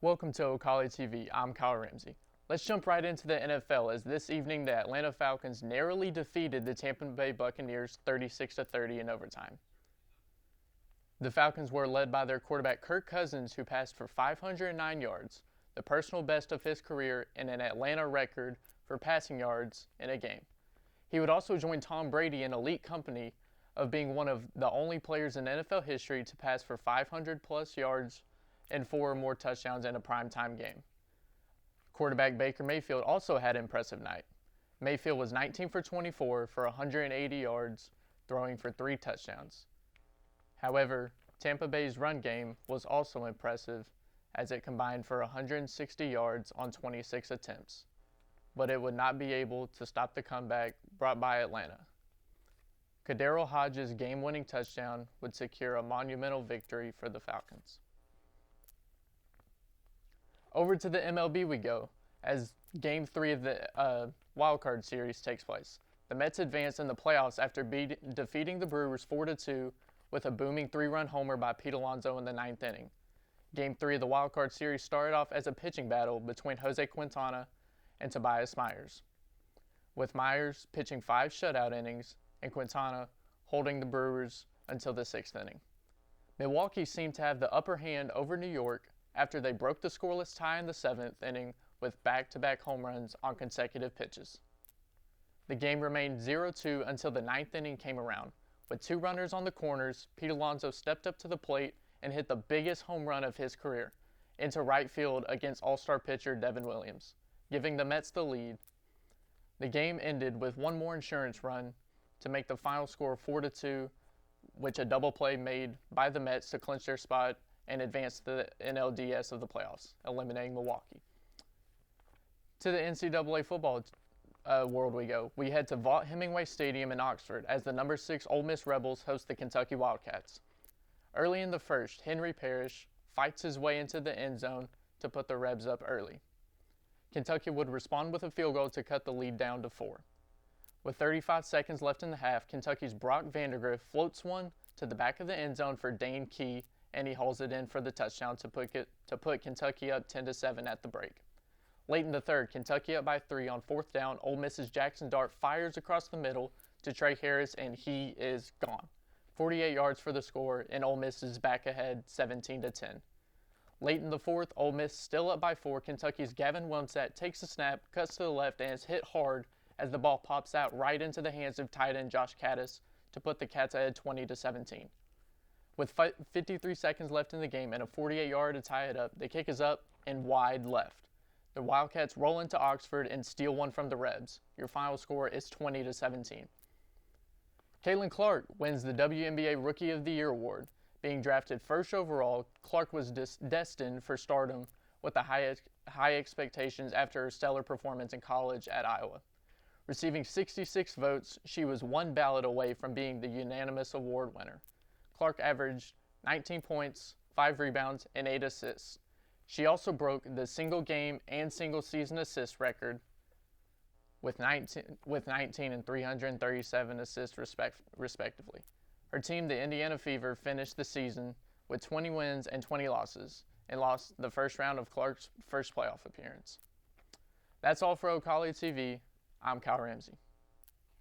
Welcome to Ocali TV. I'm Kyle Ramsey. Let's jump right into the NFL as this evening the Atlanta Falcons narrowly defeated the Tampa Bay Buccaneers 36-30 in overtime. The Falcons were led by their quarterback Kirk Cousins, who passed for 509 yards, the personal best of his career and an Atlanta record for passing yards in a game. He would also join Tom Brady in elite company of being one of the only players in NFL history to pass for 500 plus yards and 4 or more touchdowns in a primetime game. Quarterback Baker Mayfield also had an impressive night. Mayfield was 19 for 24 for 180 yards, throwing for 3 touchdowns. However, Tampa Bay's run game was also impressive as it combined for 160 yards on 26 attempts, but it would not be able to stop the comeback brought by Atlanta. KhaDarel Hodge's game-winning touchdown would secure a monumental victory for the Falcons. Over to the MLB we go, as Game 3 of the wildcard series takes place. The Mets advance in the playoffs after defeating the Brewers 4-2 with a booming 3-run homer by Pete Alonso in the 9th inning. Game 3 of the wildcard series started off as a pitching battle between Jose Quintana and Tobias Myers, with Myers pitching 5 shutout innings and Quintana holding the Brewers until the 6th inning. Milwaukee seemed to have the upper hand over New York after they broke the scoreless tie in the 7th inning with back-to-back home runs on consecutive pitches. The game remained 0-2 until the 9th inning came around. With 2 runners on the corners, Pete Alonso stepped up to the plate and hit the biggest home run of his career into right field against all-star pitcher Devin Williams, giving the Mets the lead. The game ended with one more insurance run to make the final score 4-2, which a double play made by the Mets to clinch their spot and advance to the NLDS of the playoffs, eliminating Milwaukee. To the NCAA football world we go. We head to Vaught-Hemingway Stadium in Oxford as the number 6 Ole Miss Rebels host the Kentucky Wildcats. Early in the first, Henry Parrish fights his way into the end zone to put the Rebs up early. Kentucky would respond with a field goal to cut the lead down to 4. With 35 seconds left in the half, Kentucky's Brock Vandagriff floats one to the back of the end zone for Dane Key, and he hauls it in for the touchdown to put Kentucky up 10-7 at the break. Late in the third, Kentucky up by 3 on 4th down. Ole Miss's Jackson Dart fires across the middle to Trey Harris, and he is gone. 48 yards for the score, and Ole Miss is back ahead 17-10. Late in the fourth, Ole Miss still up by 4. Kentucky's Gavin Wimsatt takes the snap, cuts to the left, and is hit hard as the ball pops out right into the hands of tight end Josh Caddis to put the Cats ahead 20-17. With 53 seconds left in the game and a 48-yard to tie it up, the kick is up and wide left. The Wildcats roll into Oxford and steal one from the Rebs. Your final score is 20-17. Caitlin Clark wins the WNBA Rookie of the Year award. Being drafted first overall, Clark was destined for stardom with the high expectations after her stellar performance in college at Iowa. Receiving 66 votes, she was 1 ballot away from being the unanimous award winner. Clark averaged 19 points, 5 rebounds, and 8 assists. She also broke the single game and single season assist record with 19 and 337 assists respectively. Her team, the Indiana Fever, finished the season with 20 wins and 20 losses and lost the first round of Clark's first playoff appearance. That's all for Ocali TV. I'm Kyle Ramsey.